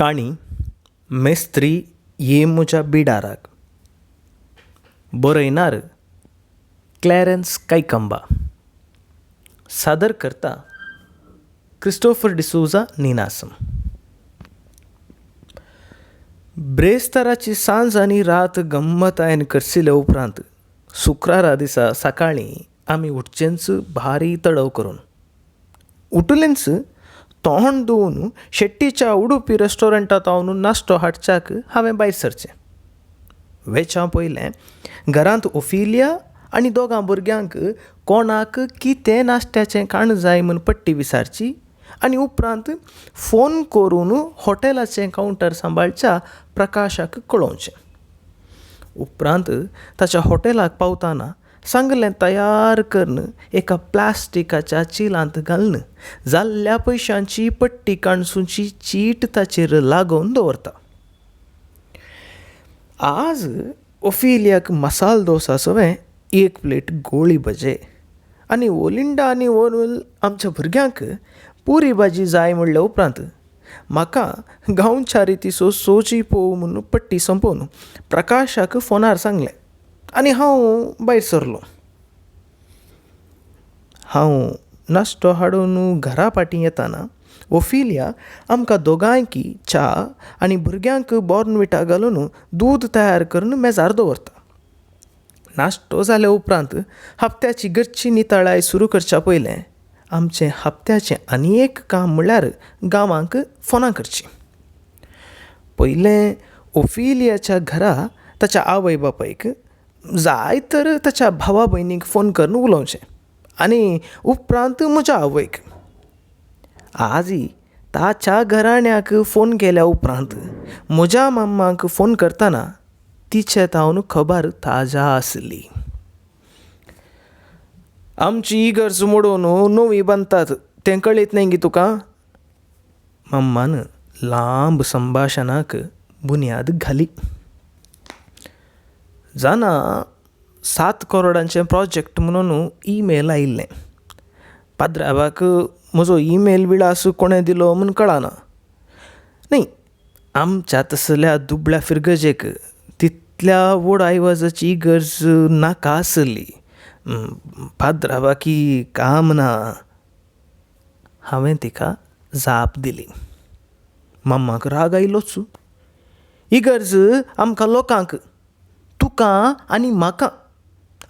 काणी मेस्त्री ये म्हज्या बिडाराक. बरयणार क्लॅरन्स कायकंबा. सादर करता क्रिस्टोफर डिसोजा निनासम. ब्रेस्ताराची सांज आनी रात गंमतायेन करसिले उपरांत शुक्रारा दिसा सकाळीं आमी उठचेंच भारी तडव करून उठलेंच तोंड धुवन शेट्टीच्या उडुपी रेस्टॉरंटांत हांव नाश्तो हाडच्याक हांवें भायर सरचें. वेच्या पयलें घरांत ओफिलिया आनी दोगां भुरग्यांक कोणाक कितें नाश्त्याचें खाण जाय म्हूण पट्टी विचारची आनी उपरांत फोन करून हॉटेलाचें कावंटर सांबाळच्या प्रकाशाक कळोवचें. उपरांत ताच्या हॉटेलाक पावतना सांगलें तयार करून एका प्लास्टिकाच्या चिलांत घालून जाल्ल्या पयशांची पट्टी काणसूची चीट ताचेर लागोवन दवरता. आज ओफिलियाक मसाल डोसा सवें 1 प्लेट गोळी भजे आनी ओलिंडा आनी ओनूल आमच्या भुरग्यांक पुरी भाजी जाय म्हणल्या उपरांत म्हाका गांवच्या रितीचो सोजी पोव म्हणून पट्टी संपोवन प्रकाशाक फोनार सांगलें आनी हांव भायर सरलों. हांव नाश्तो हाडून घरा फाटीं येताना ओफिलिया आमकां दोगांयकी च्या आनी भुरग्यांक बॉर्नविटा घालून दूद तयार करून मेजार दवरता. नाश्तो जाल्या उपरांत हप्त्याची घरची नितळाय सुरू करच्या पयलें आमचें हप्त्याचें आनी एक काम म्हणल्यार गांवांक फोनां करचीं. पयलें ओफिलियाच्या घरा ताच्या आवय बापायक जाय तर ताच्या भावा भयणीक फोन करून उलोवचें आनी उपरांत म्हज्या आवयक. आजी ताच्या घराण्याक फोन केल्या उपरांत म्हज्या मम्माक फोन करतना तिचे तावन खबर ताजा आसली. आमची इगर्ज मोडून नवी बांदतात तें कळीत न्ही गी तुका. मम्मान लांब संभाशणाक बुन्याद घाली. जाणा 7 करोडांचें प्रोजेक्ट म्हणून ईमेल आयिल्लें. पाद्राबाक म्हजो ईमेल विळास कोणें दिलो म्हूण कळना. न्ही, आमच्या तसल्या दुबळ्या फिरगजेक तितल्या व्हड आयवाजाची गरज नाका आसली. पाद्राबाकी काम ना. हांवें तिका जाप दिली. मम्माक राग आयलोच. इगर्ज आमकां लोकांक, तुका आनी म्हाका,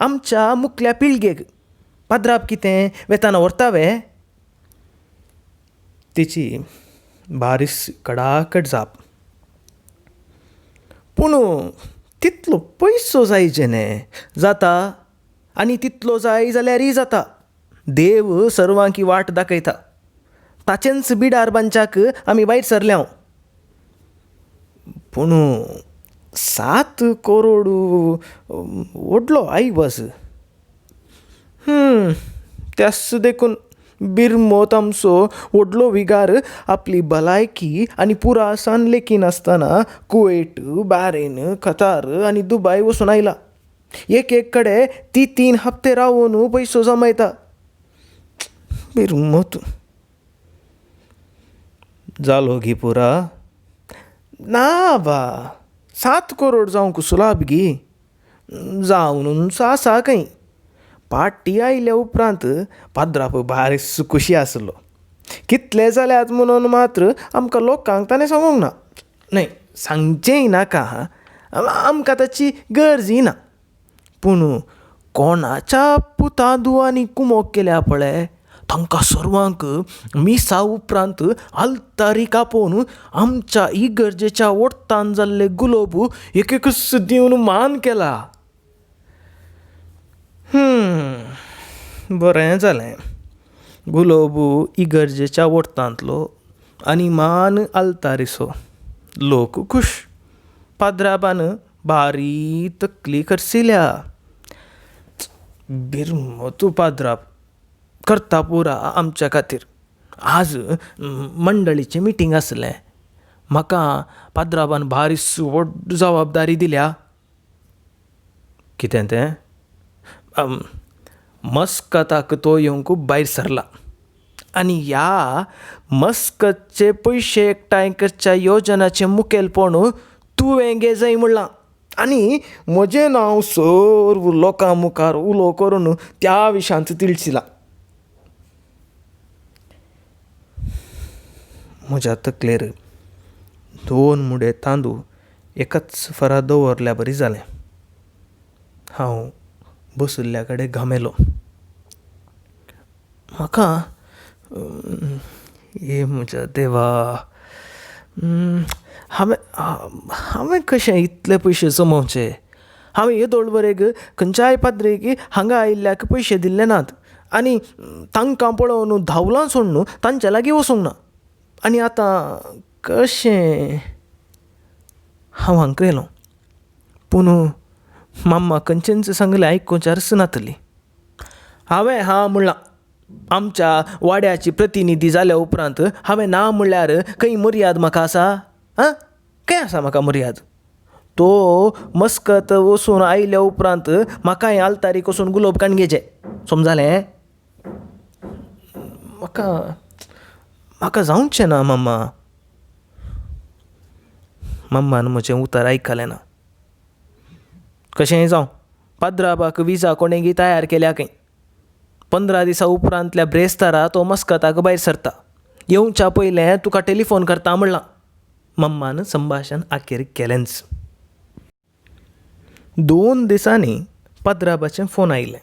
आमच्या मुखल्या पिळगेक पाद्राब कितें वेताना व्हरतावे. तिची बारीस कडाकट जाप. पूण तितलो पयसो जायचे न्ही. जाता आनी तितलो जाय जाल्यारय जाता. देव सर्वांकी वाट दाखयता. ताचेंच बिडार बांदच्याक आमी भायर सरल्या. पूण 7 करोड व्हडलो आयवाज. त्यास देखून बिरमोत आमचो व्हडलो विगार आपली भलायकी आनी पुरासाण लेखी नासतना कुवेट, बारेन, कतार आनी दुबय वचून आयला. एक कडेन 3 हप्ते रावून पयसो जमयता. बिरमोत. जालो गी पुरा. ना बा, 7 करोड जावंक सुलाभ गी. जावन आसा खंय. पाटी आयल्या उपरांत पाद्राप बारीस खुशी आसलो. कितले जाल्यात म्हणून मात्र आमकां लोकांक ताणें सांगूंक ना. न्हय, सांगचेंय नाका. आमकां ताची गरजय ना. पूण कोणाच्या पुता दुवांनी कुमोक केल्या पळय तांकां सर्वांक मिसा उपरांत आल्तारी कापोवन आमच्या इगर्जेच्या ओडतान जाल्ले गुलोब एकच दिवन मान केला. बरें जालें. गुलोब इगर्जेच्या ओडतांतलो आनी मान आल्तारीचो. लोक खूश. पाद्राबान बारी तकली करसिल्या. बिरमोतू पाद्राब करता पुरा आमच्या खातीर. आज मंडळीचें मिटींग आसलें. म्हाका पाद्राबान बारीस व्हड जबाबदारी दिल्या. कितें तें? मस्कताक तो येवंक भायर सरला. आनी ह्या मस्कतचे पयशे एकठांय करच्या योजनाचें मुखेलपण तुवें घे जाय म्हणलां. आनी म्हजें नांव सर्व लोकां मुखार उलो करून त्या विशयांत तिळचिलां. म्हज्या तकलेर 2 मुडे तांदूळ एकाच फरार दवरल्या बरी जालें. हांव बशिल्ल्या कडेन घामेलो. म्हाका हे म्हज्या देवा, हांवें कशें इतले पयशे जमोवचे. हांवें हे दोळवरेक खंयच्याय पाद्रेक हांगा आयिल्ल्याक पयशे दिल्ले नात आनी तांकां पळोवन धांवलां सोड न्हू तांचे लागीं वचूंक ना. आनी आतां कशें. हांव हांगा येयलो पूण मम्मा खंयचेंच सांगलें आयकुचें आसनातली. हांवें हां म्हणलां. आमच्या वाड्याची प्रतिनिधी जाल्या उपरांत हांवें ना म्हणल्यार खंय मर्याद म्हाका आसा? खंय आसा म्हाका मर्याद? तो मस्कत वचून आयल्या उपरांत म्हाकाय आल्तारीक वचून गुलाब काणगेचें. समजलें? म्हाका जावचें ना मम्मा. मम्मान म्हजें उतर आयकलें ना. कशेंय जावं, पाद्राबाक विजा कोणेंय तयार केल्या खंय. 15 दिसां उपरांतल्या ब्रेस्तारा तो मस्कताक भायर सरता. येवच्या पयलें तुका टेलिफोन करता म्हणलां. मम्मान संभाशण आखेर केलेंच. 2 दिसांनी पाद्राबाचें फोन आयलें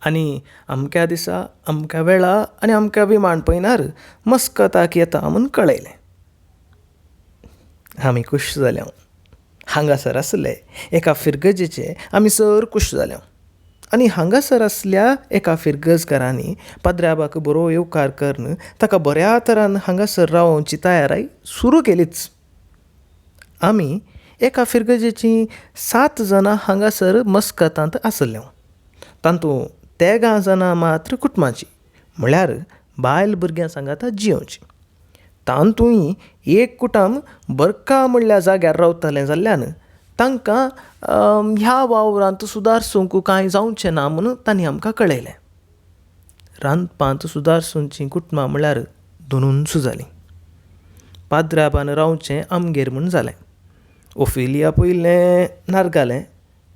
आनी अमक्या दिसा अमक्या वेळा आनी अमक्या विमानपयणार मस्कताक येता म्हूण कळयलें. आमी खूश जाल्यो. हांगासर आसले एका फिरगजेचे आमी सर खूश जाल्यो. आनी हांगासर आसल्या एका फिरगजकारांनी पाद्राबाक बरो येवकार करून ताका बऱ्या तरान हांगासर रावोवची तयाराय सुरू केलीच. आमी एका फिरगजेचीं 7 जाणां हांगासर मस्कतांत आसल्यो. तातूंत 13 जाणां मात्र कुटुंबाचीं, म्हळ्यार बायल भुरग्यां सांगात जियोवचीं. तातूंय एक कुटुंब बरका म्हणल्या जाग्यार रावतलें जाल्ल्यान तांकां ह्या वावरांत सुदारसूंक कांय जावचें ना म्हूण तांणी आमकां कळयलें. रांदपांत सुदारसूंचीं कुटुंबां म्हळ्यार 2 जालीं. पाद्राबान रावचें आमगेर म्हूण जालें. ओफिलिया पयलें नारगालें,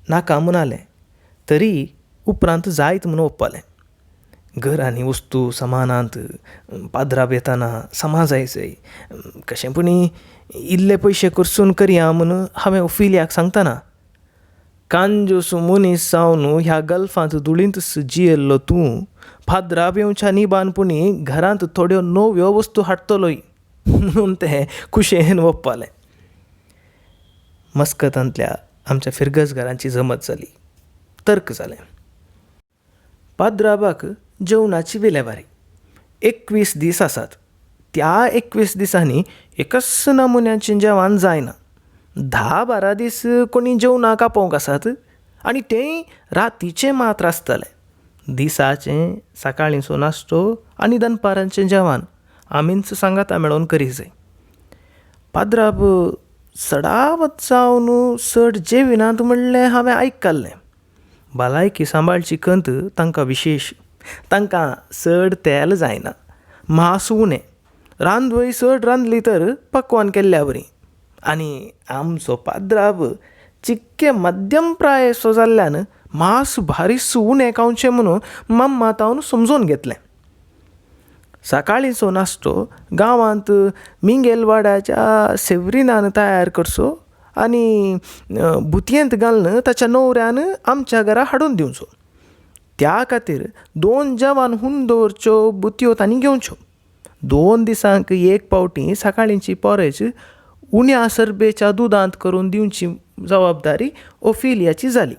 नाका म्हणलें, तरी उपरांत जायत म्हूण ओप्पालें. घर आनी वस्तू सामानांत पाद्राब येताना समाजायचंय कशेंपणी इल्ले पयशे करसून करया म्हूण हांवें ओफिलियाक सांगतना, कांजूस मनीस जावन ह्या गल्फांत धुळींत जियेल्लो तूं पाद्राब येवच्या निबानपणी घरांत थोड्यो नव्यो वस्तू हाडटलोय म्हणून तें खुशेन ओप्पालें. मस्कतांतल्या आमच्या फिरगजगारांची जमत जाली. तर्क जालें. पाद्राबाक जेवणाची विलेवारी 21 दीस आसात. त्या 21 दिसांनी एकच नमुन्याचें जेवण जायना. 10-12 दीस कोणी जेवणाक आपोवंक आसात आनी तेंय रातीचें मात्र आसतलें. दिसाचें सकाळींचो नाश्तो आनी दनपारांचें जेवण आमीच सांगाता मेळोन करी जाय. पाद्राब सडावत जावन चड जेविनात म्हणलें हांवें आयकल्लें. भलायकी सांबाळची खंत तांकां विशेश. तांकां चड तेल जायना, मांस उणें, रांदवय चड रांदली तर पक्वान केल्ल्या बरी. आनी आमचो पाद्राब चिक्के मध्यम प्रायसो जाल्ल्यान मांस भारीच उणें खावचें म्हणून मम्मातावन समजून घेतलें. सकाळींचो नाश्तो गांवांत मिंगेलवाड्याच्या सेव्रिनान तयार करचो आनी बुतयेंत घालून ताच्या न्हवऱ्यान आमच्या घरा हाडून दिवचो. त्या खातीर 2 जेवण हुंन दवरच्यो बुतयो तांणी घेवच्यो. 2 दिसांक एक पावटी सकाळींची पोरेज उण्या सरबेच्या दुदांत करून दिवची जबाबदारी ओफिलियाची जाली.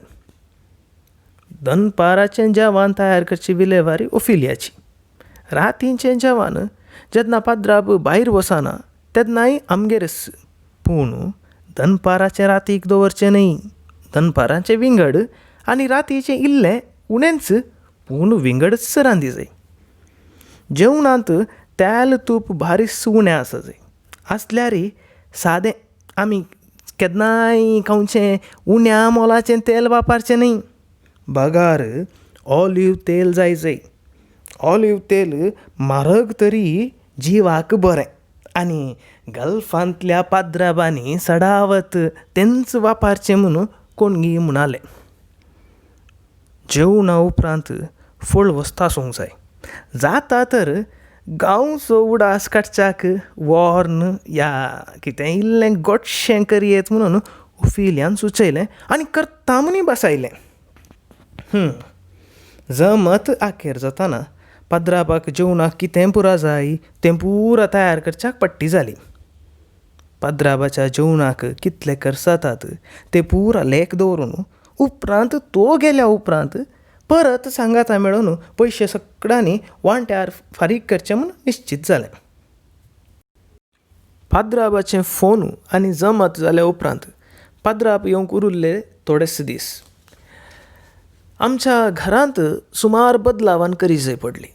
दनपाराचें जेवण तयार करची विलेवारी ओफिलियाची. रातीचें जेवण जेन्ना पाद्राब भायर वचना तेन्नाय आमगेरच. पूण दनपाराचें रातीक दवरचें न्हय. दनपाराचें विंगड आनी रातीचें इल्लें उणेंच पूण विंगडच रांदी जाय. जेवणांत तेल तूप भारीच उणें आसा जाय. आसल्यारय सादें. आमी केन्नाय खावचें उण्या मोलाचें तेल वापरचें न्हय. बगार ऑलिव्ह तेल जाय. ऑलिव्ह तेल म्हारग तरी जिवाक बरें आनी गल्फांतल्या पाद्राबांनी सडावत तेंच वापरचें म्हणून कोणगी म्हणालें. जेवणा उपरांत फळ वस्त आसूंक जाय. जाता तर गांवचो उडास काडच्याक वॉर्न या कितें इल्लें गोडशें करयेत म्हणून ओफिलियान सुचयलें आनी करता म्हूण बसयलें. जमत आखेर जाताना पाद्राबाक जेवणाक कितें पुरा जाय तें पुरा तयार करच्याक पडटी जाली. पाद्राबाच्या जेवणाक कितले खर्च जातात ते पुरा लेख दवरून उपरांत तो गेल्या उपरांत परत सांगाता मेळून पयशे सगळ्यांनी वांट्यार फारीक करचें म्हूण निश्चीत जालें. पाद्राबाचें फोन आनी जमत जाल्या उपरांत पाद्राब येवंक उरिल्ले थोडेच दीस. आमच्या घरांत सुमार बदलावान करी जाय पडली.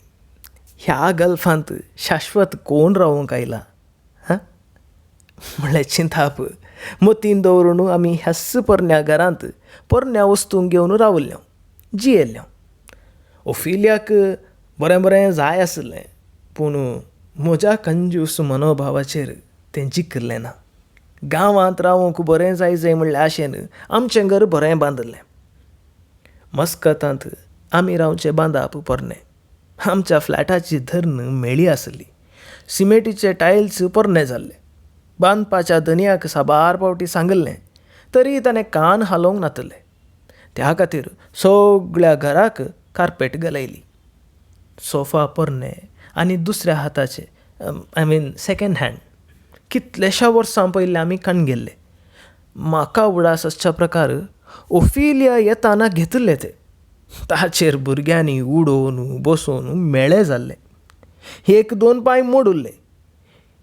ह्या गल्फांत शाश्वत कोण रावूंक आयला म्हणल्यार चिंताप मतीन दवरून आमी ह्याच पोरण्या घरांत पोरण्या वस्तूंक घेवन रावल्ल्यो जियेल्ल्यो. ओफिलियाक बरें बरें जाय आसलें पूण म्हज्या कंजूस मनोभावाचेर तें जिखलें ना. गांवांत रावूंक बरें जाय म्हणल्या आशेन आमचें घर बरें बांदलें. मस्कतांत आमी रावचें बांदप पोरणें. आमच्या फ्लॅटाची धर्न मेळी आसली. सिमेंटीचे टायल्स पोरणे जाल्ले. बांदपाच्या धनयाक साबार फावटी सांगलें तरी ताणें कान हालोवंक नातलें. त्या खातीर सगळ्या घराक कार्पेट घालयली. सोफा पोरणे आनी दुसऱ्या हाताचे सेकंड हँड. कितलेशा वर्सां पयलीं आमी काण गेल्ले. म्हाका उडास आसच्या प्रकार ओफिलिया येताना घेतले ते. ताचेर भुरग्यांनी उडोवन बसून मेळे जाल्ले. 1-2 पांय मोडुल्ले.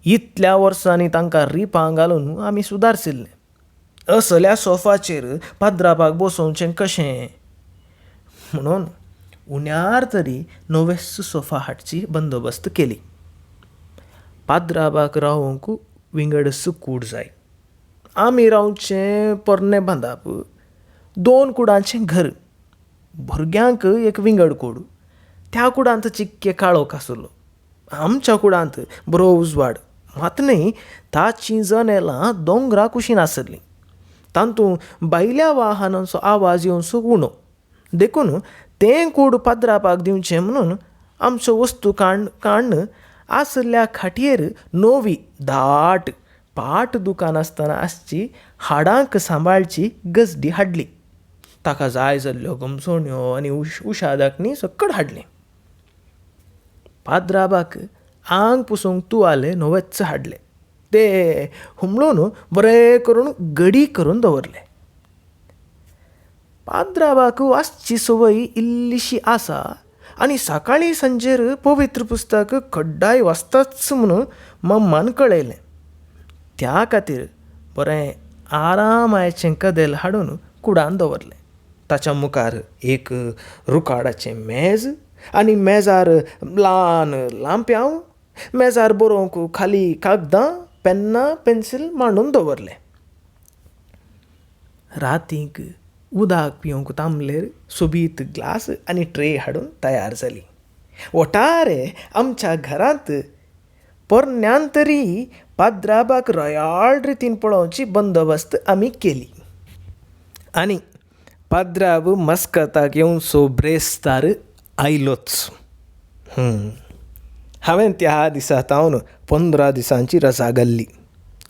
इतल्या वर्सांनी तांकां रिपां घालून आमी सुदारसिल्ले. असल्या सोफाचेर पाद्राबाक बसोवचें कशें म्हणून उण्यार तरी नवेस सोफा हाडची बंदोबस्त केली. पाद्राबाक रावूंक विंगडस कूड जाय. आमी रावचें पोरणें बांदप 2 कुडांचें घर. भुरग्यांक एक विंगड कूड. त्या कुडांत चिक्के काळोख आसलो. आमच्या कुडांत बरो उजवाड. मात न्ही ताचीं जनेलां दोंगरा कुशीन आसलीं. तातूंत भायल्या वाहनांचो आवाज येवचो उणो. देखून तें कूड पाद्राबाक दिवचें म्हणून आमच्यो वस्तू काडून आसल्या खाटयेर नवी धाट पाट दुकान आसतना आसची हाडांक सांबाळची गजडी हाडली. ताका जाय जाल्ल्यो गमसोण्यो आनी उशादाकणी सकट हाडलीं. पाद्राबाक आंग पुसूंक तुवाले नवेच हाडले. ते हुमळून बरें करून गडी करून दवरले. पाद्राबाक वाचची संवय इल्लीशी आसा आनी सकाळीं सांजेर पवित्र पुस्तक खड्डाय वाचताच म्हणून मम्मान कळयलें. त्या खातीर बरें आरामाचें कदेल हाडून कुडान दवरलें. ताच्या मुखार एक रुखाडाचें मेज आनी मेजार ल्हान लांप्याव. मेजार बरोवंक खाली कागदां पेन्नां पेन्सील मांडून दवरलें. रातीक उदक पिवंक तांबलेर सोबीत ग्लास आनी ट्रे हाडून तयार जाली. ओटारे आमच्या घरांत पोरण्यान तरी पाद्राबाक रोयाळ रितीन पळोवची बंदोबस्त आमी केली. आनी पाद्राब मस्कताक येवन सोब्रेस्तार आयलोच. हांवें त्या दिसा तावन 15 दिसांची रजा घाल्ली.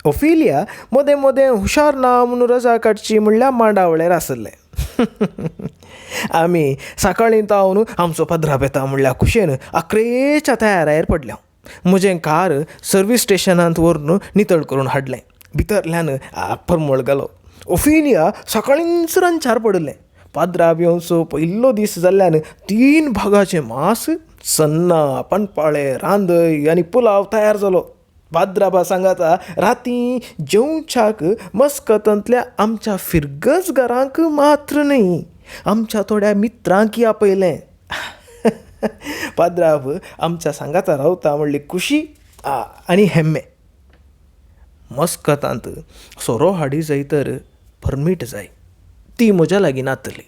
ओफिलिया मोदें मोदें हुशार ना म्हणून रजा काडची म्हणल्यार मांडावळेर आसलें. आमी सकाळीं तावन आमचो पाद्राब येता म्हणल्यार कुशेन अकरेच्या तयारेर पडल्या. म्हजें कार सर्वीस स्टेशनांत व्हरून नितळ करून हाडलें. भितरल्यान परमळ घालो. ओफिलिया सकाळींच रांदच्यार पडलें. पाद्राब येवचो पयलो दीस जाल्ल्यान 3 भागाचें मांस, सन्नां, पणपाळे, रांदय आनी पुलाव तयार जालो. पाद्राबा सांगाता रातीं जेवच्याक मस्कतांतल्या आमच्या फिरगज घरांक मात्र न्ही आमच्या थोड्या मित्रांक आपयलें. पाद्राब आमच्या सांगाता रावता म्हणली खुशी आनी हेम्मे. मस्कतांत सोरो हाडी जाय तर परमीट जाय. ती म्हज्या लागीं नातली.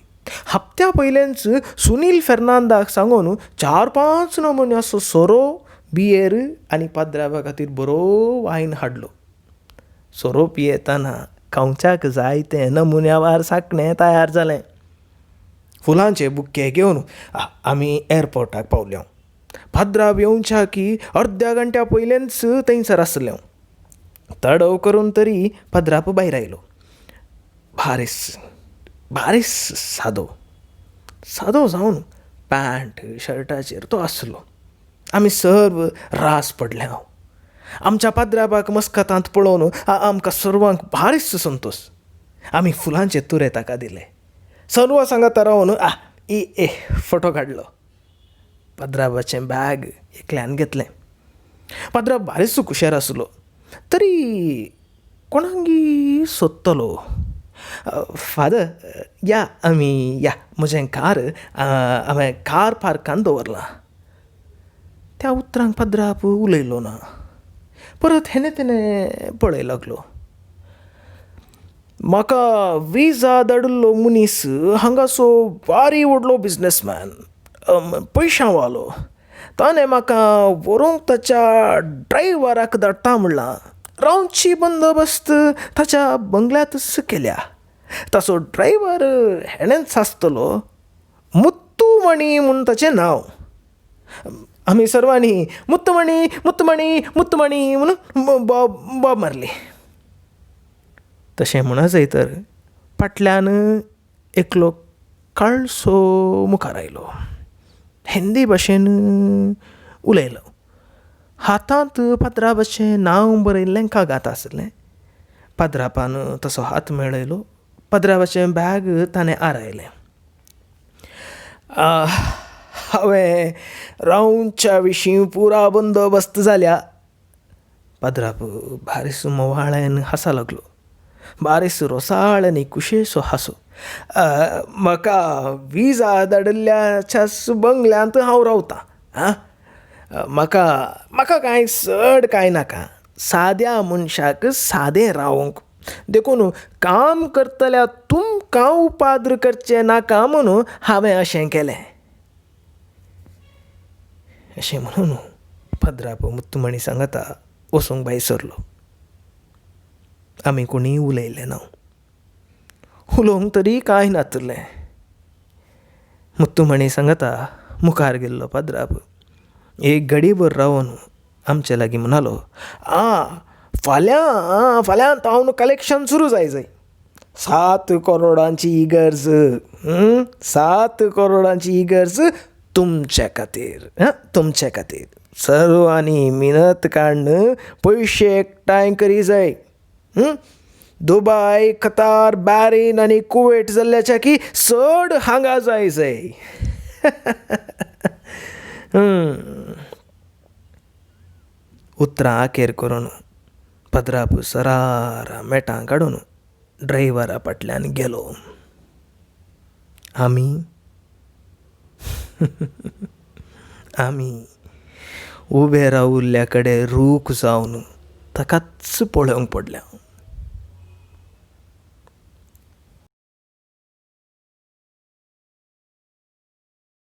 हप्त्या पयलेंच सुनील फेर्नांदाक सांगून 4-5 नमुन्याचो सोरो बियर आनी पाद्राबा खातीर बरो वायन हाडलो. सोरो पियेतना खावच्याक जाय तें नमुन्यावार साकणें तयार जालें. फुलांचे बुके घेवन आमी एअरपोर्टाक पावल्यो. पाद्राब येवच्या की अर्द्या घंट्या पयलेंच थंयसर आसल्यो. तडव करून तरी पाद्राब भायर आयलो. बारीस सादो जावन पॅन्ट शर्टाचेर तो आसलो. आमी सर्व रास पडले. आमच्या पाद्राबाक मस्कतांत पळोवन आमकां सर्वांक बारीस संतोश. आमी फुलांचे तुरे ताका दिले. सर्व सांगाता रावन फोटो काडलो. पाद्राबाचें बॅग एकल्यान घेतलें. पाद्राब बारीच कुशेर आसलो. तरी कोणांगी सोदतलो. फादर या म्हजें कार हांवें कार पार्कान दवरलां. त्या उतरांक पाद्राब उलयलो ना. परत हेने पळय लागलो. म्हाका विजा धाडिल्लो मनीस हांगासो बारी व्हडलो बिझनेसमॅन, पयशांवालो. ताणें म्हाका व्हरूंक ताच्या ड्रायव्हराक धाडटा म्हणलां. रावची बंदोबस्त ताच्या बंगल्यांतच केल्या. ताचो ड्रायव्हर हेणेंच आसतलो. मुत्तूमणी म्हूण ताचें नांव. आमी सर्वांनी मुत्तमणी म्हणून बॉब मारली. तशें म्हणत तर फाटल्यान एकलो काळसो मुखार आयलो. हिंदी भाशेन उलयलो. हातांत पाद्राबाचें नांव बरयल्लें कागात आसलें. पाद्राबान तसो हात मेळयलो. पाद्राबाचें बॅग ताणें आरयलें. हांवें रावच्या विशीं पुरा बंदोबस्त जाल्या. पाद्राब बारीस मोवाळेन हांसा लागलो. बारीस रोसाळ आनी कुशेचो हांसो. म्हाका विजा धाडिल्ल्याच्याच बंगल्यांत हांव रावतां. म्हाका कांय चड कांय नाका. साद्या मनशाक सादें रावंक. देखून काम करतल्या तुमकां उपाद्र करचें नाका म्हणून हांवें अशें केलें. अशें म्हणून पाद्राब मुत्तमणी सांगता वचूंक भायर सरलो. आमी कोणीय उलयलें ना. उलोवंक तरी कांय नातलें. मुत्तमणी सांगता मुखार गेल्लो पाद्राब एक घडीभर रावन आमचे लागीं म्हणलो, फाल्यां तावन कलेक्शन सुरू जाय. 7 करोडांची इगर्ज. 7 करोडांची इगर्ज तुमचे खातीर. सर्वांनी मिनत काडून पयशे एकठांय करी जाय. दुबय, कतार, बॅरीन आनी कुवेट जाल्ल्याच्या की चड हांगा जाय. उतरां आखेर करून पाद्राब सरारा मेटां काडून ड्रायव्हरा फाटल्यान गेलो. आमी उबे रावल्ल्या कडेन रूख जावन ताकाच पळोवंक पडल्या.